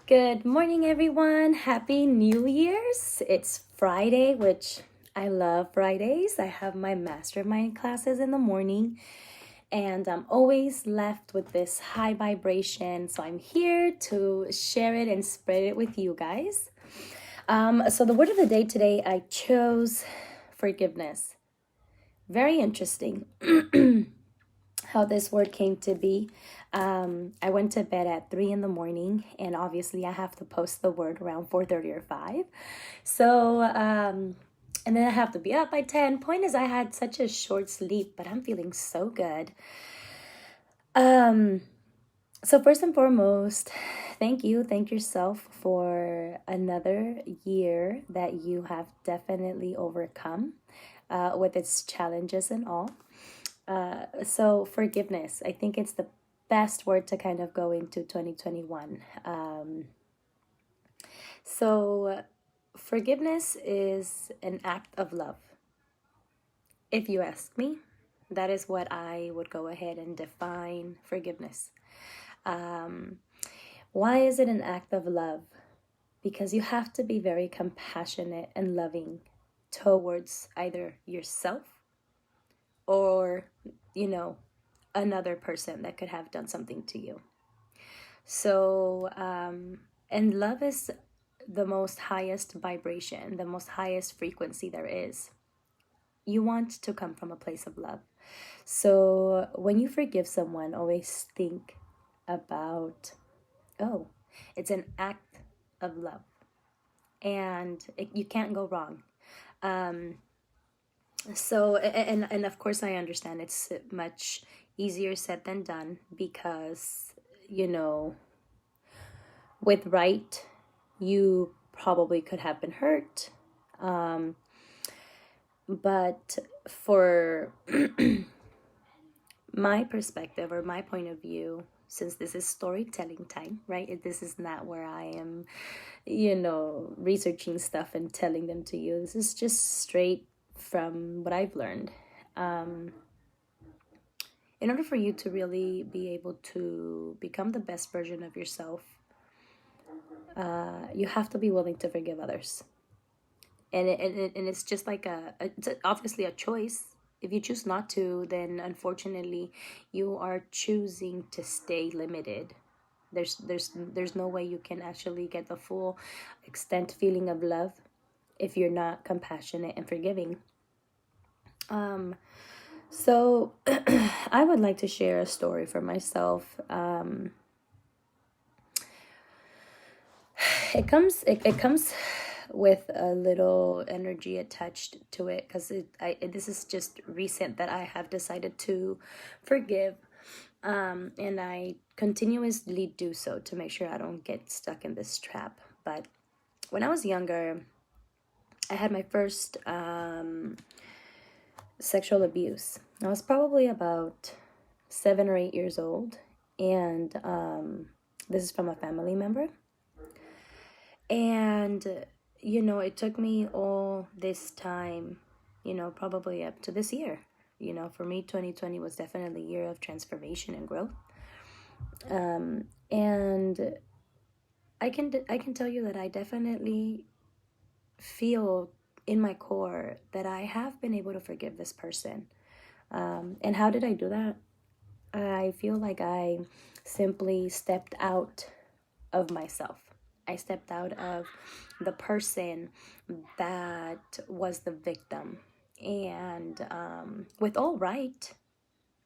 Good morning, everyone. Happy New Year's. It's Friday, which I love Fridays. I have my mastermind classes in the morning, and I'm always left with this high vibration. So I'm here to share it and spread it with you guys. So the word of the day today, I chose forgiveness. Very interesting. How this word came to be. I went to bed at 3 in the morning, and obviously I have to post the word around 4:30 or 5. So, and then I have to be up by 10. Point is, I had such a short sleep, but I'm feeling so good. So first and foremost, thank yourself for another year that you have definitely overcome with its challenges and all. So forgiveness, I think it's the best word to kind of go into 2021. So forgiveness is an act of love. If you ask me, that is what I would go ahead and define forgiveness. Why is it an act of love? Because you have to be very compassionate and loving towards either yourself or, you know, another person that could have done something to you. So, and love is the most highest vibration, the most highest frequency there is. You want to come from a place of love. So when you forgive someone, always think about, oh, it's an act of love. And you can't go wrong. So, and of course, I understand it's much easier said than done because, you know, with right, you probably could have been hurt. But for my perspective or my point of view, since this is storytelling time, right? This is not where I am, researching stuff and telling them to you. This is just straight from what I've learned. In order for you to really be able to become the best version of yourself, you have to be willing to forgive others. And it's just like it's obviously a choice. If you choose not to, then unfortunately you are choosing to stay limited. There's no way you can actually get the full extent feeling of love if you're not compassionate and forgiving. So I would like to share a story for myself. It comes with a little energy attached to it because this is just recent that I have decided to forgive, and I continuously do so to make sure I don't get stuck in this trap. But when I was younger, I had my first sexual abuse. I was probably about 7 or 8 years old, and this is from a family member. And it took me all this time, probably up to this year. For me, 2020 was definitely a year of transformation and growth. And I can tell you that I definitely feel in my core that I have been able to forgive this person. And how did I do that? I feel like I simply stepped out of myself. I stepped out of the person that was the victim. And with all right,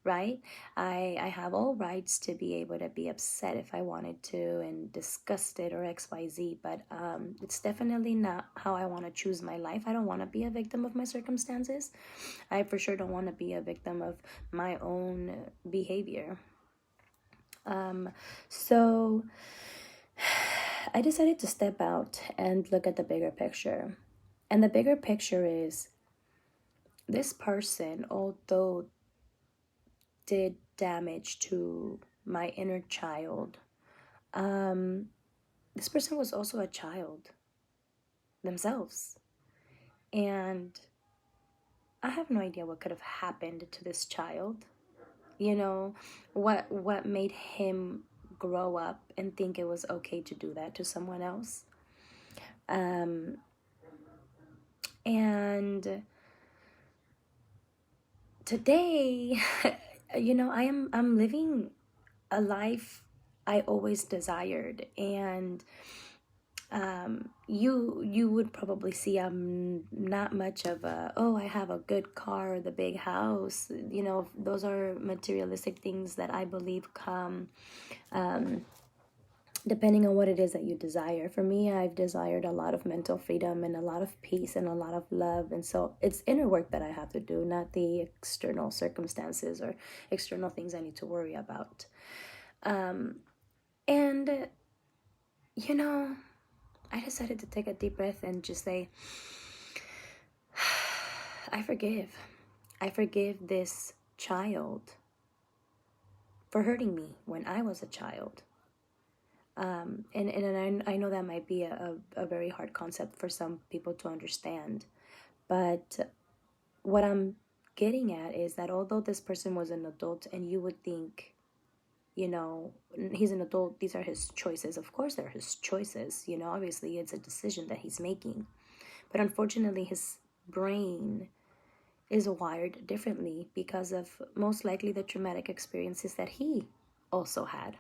I have all rights to be able to be upset if I wanted to and disgusted or XYZ, but it's definitely not how I want to choose my life. I don't want to be a victim of my circumstances. I for sure don't want to be a victim of my own behavior. So I decided to step out and look at the bigger picture. And the bigger picture is this person, although did damage to my inner child, this person was also a child themselves. And I have no idea what could have happened to this child. What made him grow up and think it was okay to do that to someone else. Um, and today, I'm living a life I always desired. And you would probably see I'm not much of a, oh, I have a good car or the big house. Those are materialistic things that I believe come depending on what it is that you desire. For me, I've desired a lot of mental freedom and a lot of peace and a lot of love. And so it's inner work that I have to do, not the external circumstances or external things I need to worry about. And, you know, I decided to take a deep breath and just say, I forgive. I forgive this child for hurting me when I was a child. And I know that might be a very hard concept for some people to understand. But what I'm getting at is that although this person was an adult and you would think, he's an adult, these are his choices. Of course, they're his choices. Obviously, it's a decision that he's making. But unfortunately, his brain is wired differently because of most likely the traumatic experiences that he also had.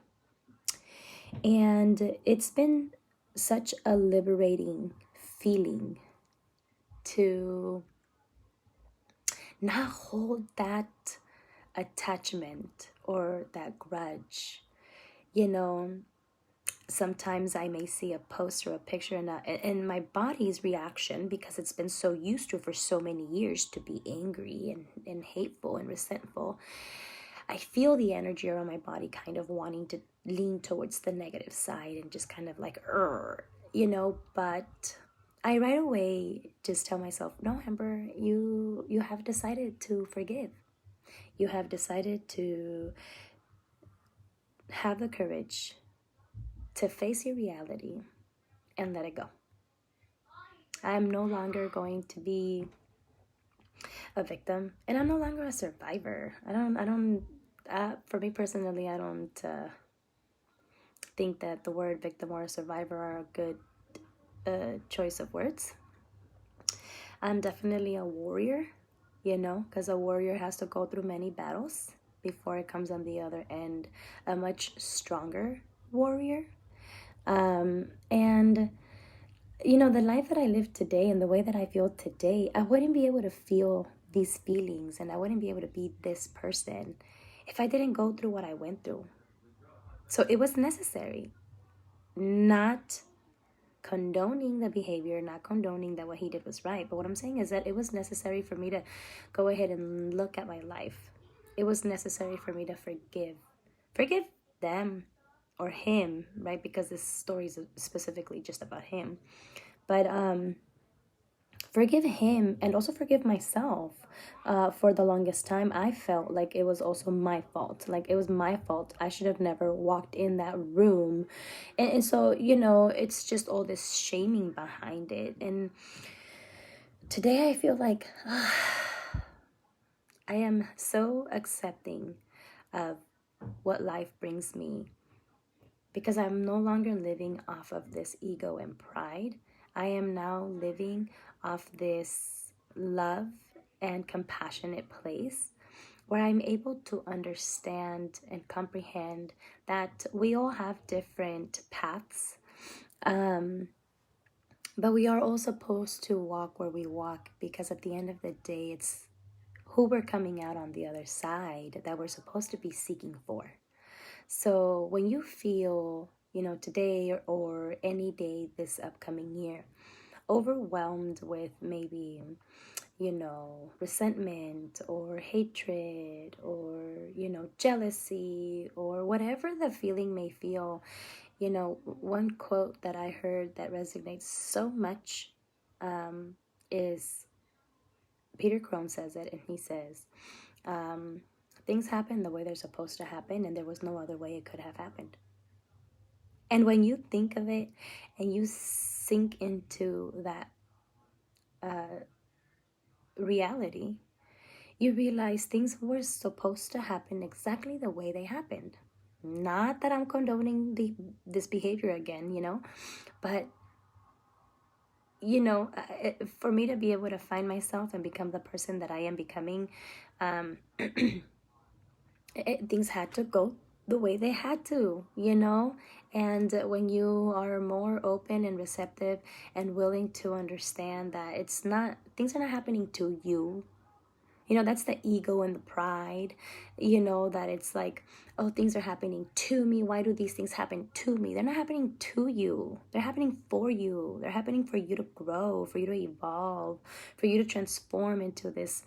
And it's been such a liberating feeling to not hold that attachment or that grudge. Sometimes I may see a post or a picture and my body's reaction, because it's been so used to for so many years to be angry and hateful and resentful, I feel the energy around my body kind of wanting to lean towards the negative side and just kind of like, but I right away just tell myself, no, Amber, you have decided to forgive. You have decided to have the courage to face your reality and let it go. I'm no longer going to be a victim, and I'm no longer a survivor. For me personally, I don't think that the word victim or survivor are a good choice of words. I'm definitely a warrior, because a warrior has to go through many battles before it comes on the other end a much stronger warrior. And the life that I live today and the way that I feel today, I wouldn't be able to feel these feelings and I wouldn't be able to be this person if I didn't go through what I went through. So it was necessary. Not condoning the behavior, not condoning that what he did was right. But what I'm saying is that it was necessary for me to go ahead and look at my life. It was necessary for me to forgive. Forgive them or him, right? Because this story is specifically just about him. But forgive him and also forgive myself. For the longest time, I felt like it was also my fault. Like it was my fault. I should have never walked in that room. And so, it's just all this shaming behind it. And today I feel like I am so accepting of what life brings me, because I'm no longer living off of this ego and pride. I am now living off this love and compassionate place where I'm able to understand and comprehend that we all have different paths, but we are all supposed to walk where we walk, because at the end of the day, it's who we're coming out on the other side that we're supposed to be seeking for. So when you feel, today or any day this upcoming year, overwhelmed with maybe, resentment or hatred or, jealousy or whatever the feeling may feel, one quote that I heard that resonates so much is Peter Crone says it, and he says, things happen the way they're supposed to happen, and there was no other way it could have happened. And when you think of it and you sink into that reality, you realize things were supposed to happen exactly the way they happened. Not that I'm condoning this behavior again, but for me to be able to find myself and become the person that I am becoming, um, things had to go the way they had to. And when you are more open and receptive and willing to understand that things are not happening to you. That's the ego and the pride, that it's like, oh, things are happening to me. Why do these things happen to me? They're not happening to you. They're happening for you. They're happening for you to grow, for you to evolve, for you to transform into this,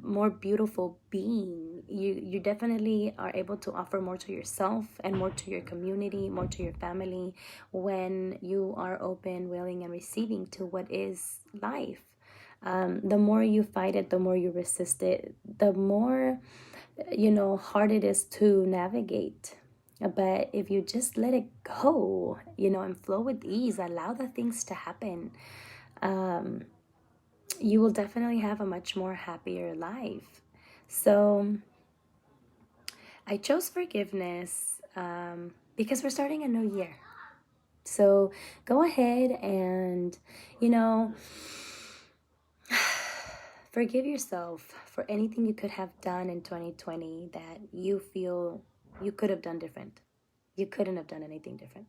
more beautiful being. You definitely are able to offer more to yourself and more to your community, more to your family when you are open, willing, and receiving to what is life. The more you fight it, the more you resist it, the more, hard it is to navigate. But if you just let it go, and flow with ease, allow the things to happen, you will definitely have a much more happier life. So I chose forgiveness because we're starting a new year. So go ahead and, you know, forgive yourself for anything you could have done in 2020 that you feel you could have done different. You couldn't have done anything different.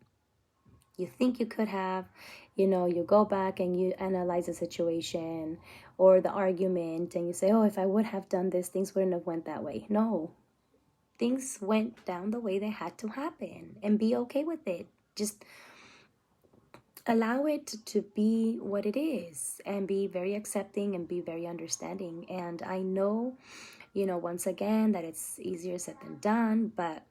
You think you could have, you go back and you analyze the situation or the argument and you say, oh, if I would have done this, things wouldn't have went that way. No, things went down the way they had to happen, and be okay with it. Just allow it to be what it is and be very accepting and be very understanding. And I know, once again, that it's easier said than done, but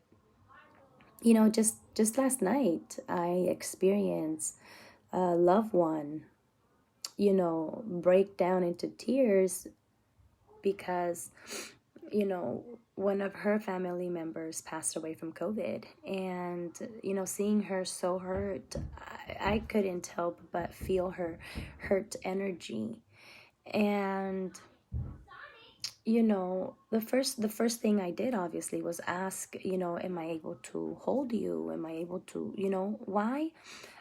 just last night I experienced a loved one, break down into tears because one of her family members passed away from COVID. And seeing her so hurt, I couldn't help but feel her hurt energy. And the first thing I did obviously was ask, am I able to hold you? Am I able to, why?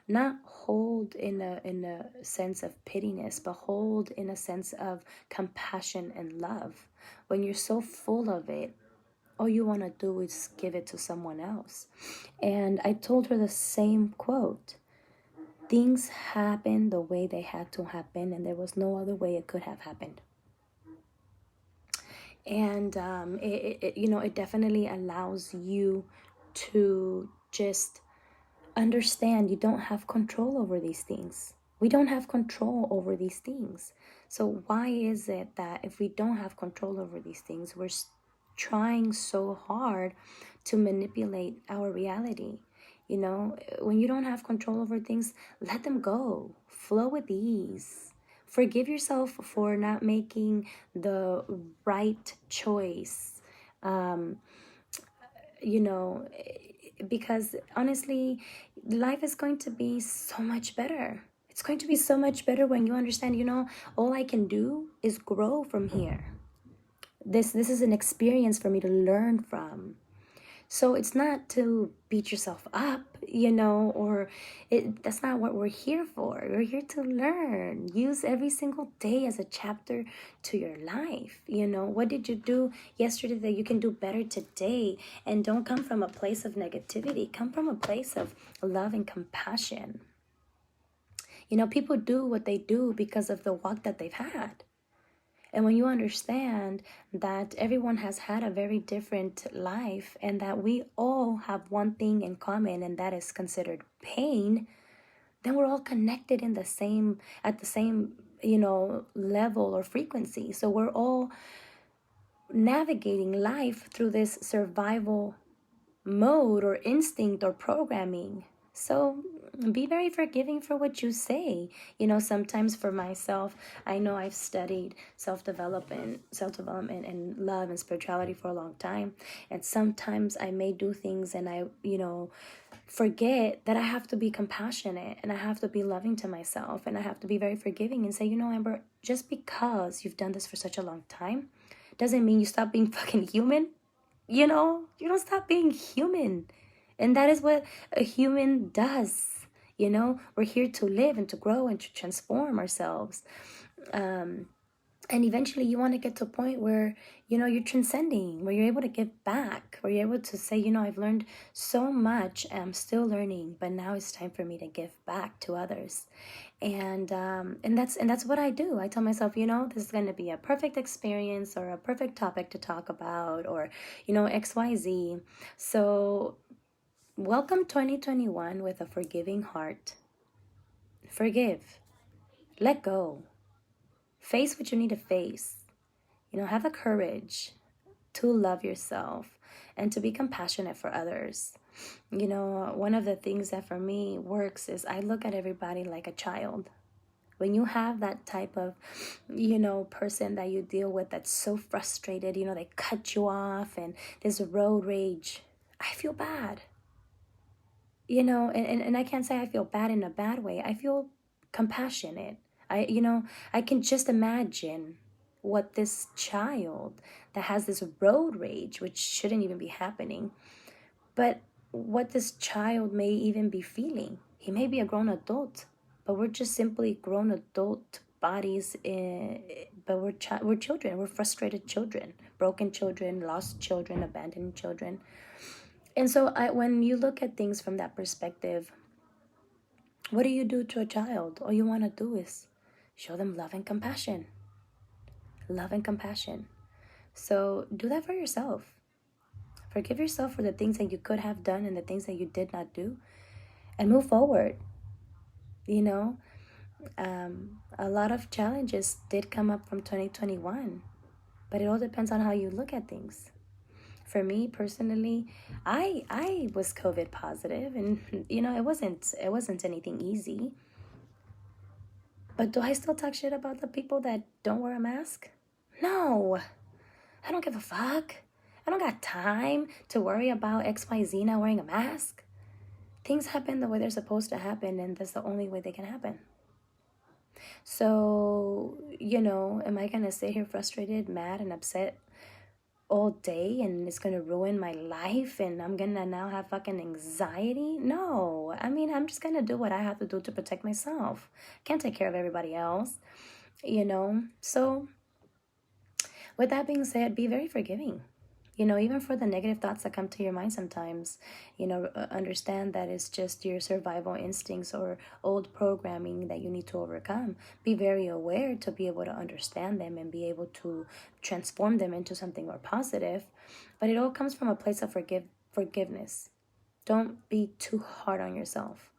Not hold in a sense of pittiness, but hold in a sense of compassion and love. When you're so full of it, all you want to do is give it to someone else. And I told her the same quote: things happened the way they had to happen, and there was no other way it could have happened. And it definitely allows you to just understand you don't have control over these things. We don't have control over these things. So why is it that if we don't have control over these things, we're trying so hard to manipulate our reality? When you don't have control over things, let them go. Flow with ease. Forgive yourself for not making the right choice. Um, because honestly, life is going to be so much better. It's going to be so much better when you understand, all I can do is grow from here. This is an experience for me to learn from. So it's not to beat yourself up, or that's not what we're here for. We're here to learn. Use every single day as a chapter to your life. What did you do yesterday that you can do better today? And don't come from a place of negativity. Come from a place of love and compassion. People do what they do because of the walk that they've had. And when you understand that everyone has had a very different life and that we all have one thing in common, and that is considered pain, then we're all connected at the same, level or frequency. So we're all navigating life through this survival mode or instinct or programming. So be very forgiving for what you say. Sometimes for myself, I know I've studied self-development and love and spirituality for a long time. And sometimes I may do things and I, forget that I have to be compassionate and I have to be loving to myself and I have to be very forgiving and say, Amber, just because you've done this for such a long time doesn't mean you stop being fucking human. you don't stop being human. And that is what a human does. We're here to live and to grow and to transform ourselves. Um, and eventually you want to get to a point where you're transcending, where you're able to give back, where you're able to say, I've learned so much, I'm still learning, but now it's time for me to give back to others. And that's what I do. I tell myself, this is going to be a perfect experience or a perfect topic to talk about, or XYZ. So welcome 2021 with a forgiving heart. Forgive, let go, face what you need to face. Have the courage to love yourself and to be compassionate for others. One of the things that for me works is I look at everybody like a child. When you have that type of, person that you deal with that's so frustrated, they cut you off and there's road rage, I feel bad. And I can't say I feel bad in a bad way. I feel compassionate. I can just imagine what this child that has this road rage, which shouldn't even be happening, but what this child may even be feeling. He may be a grown adult, but we're just simply grown adult bodies, but we're children. We're frustrated children, broken children, lost children, abandoned children. And so when you look at things from that perspective, what do you do to a child? All you want to do is show them love and compassion. Love and compassion. So do that for yourself. Forgive yourself for the things that you could have done and the things that you did not do, and move forward. A lot of challenges did come up from 2021, but it all depends on how you look at things. For me personally, I was COVID positive, and it wasn't anything easy. But do I still talk shit about the people that don't wear a mask? No. I don't give a fuck. I don't got time to worry about XYZ not wearing a mask. Things happen the way they're supposed to happen, and that's the only way they can happen. So, am I going to sit here frustrated, mad, and upset all day, and it's going to ruin my life, and I'm going to now have fucking anxiety? No. I'm just going to do what I have to do to protect myself. I can't take care of everybody else, So, with that being said, be very forgiving. Even for the negative thoughts that come to your mind sometimes, understand that it's just your survival instincts or old programming that you need to overcome. Be very aware to be able to understand them and be able to transform them into something more positive. But it all comes from a place of forgiveness. Don't be too hard on yourself.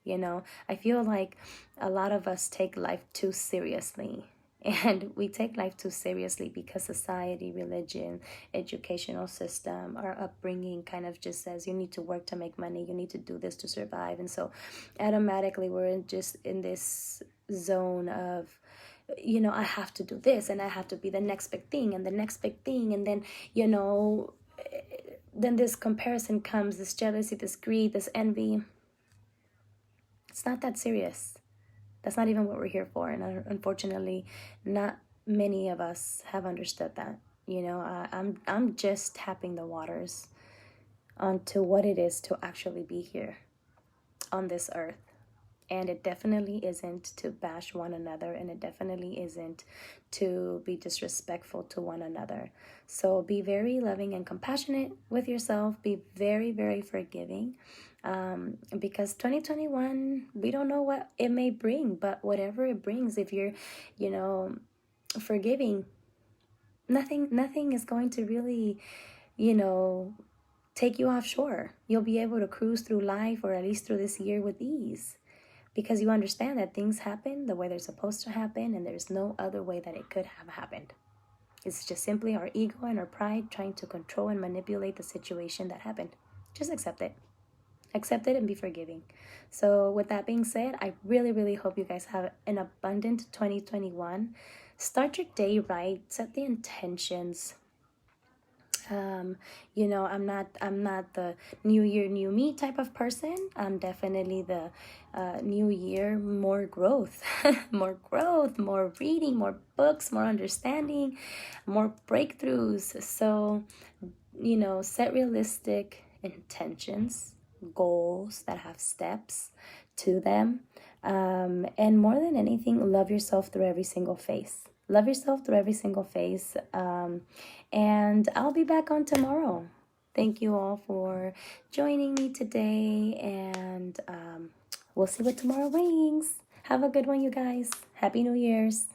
I feel like a lot of us take life too seriously. And we take life too seriously because society, religion, educational system, our upbringing kind of just says you need to work to make money, you need to do this to survive. And so automatically we're just in this zone of, I have to do this and I have to be the next big thing and the next big thing. And then, then this comparison comes, this jealousy, this greed, this envy. It's not that serious. That's not even what we're here for. And unfortunately, not many of us have understood that. I'm just tapping the waters onto what it is to actually be here on this earth. And it definitely isn't to bash one another, and it definitely isn't to be disrespectful to one another. So be very loving and compassionate with yourself. Be very, very forgiving. Because 2021, we don't know what it may bring, but whatever it brings, if you're, forgiving, nothing is going to really, take you offshore. You'll be able to cruise through life, or at least through this year, with ease, because you understand that things happen the way they're supposed to happen, and there's no other way that it could have happened. It's just simply our ego and our pride trying to control and manipulate the situation that happened. Just accept it. Accept it and be forgiving. So with that being said, I really, really hope you guys have an abundant 2021. Start your day right. Set the intentions. I'm not the new year, new me type of person. I'm definitely the new year, more growth, more growth, more reading, more books, more understanding, more breakthroughs. So set realistic intentions, goals that have steps to them. And more than anything, love yourself through every single phase. Love yourself through every single phase. And I'll be back on tomorrow. Thank you all for joining me today. And we'll see what tomorrow brings. Have a good one, you guys. Happy New Year's.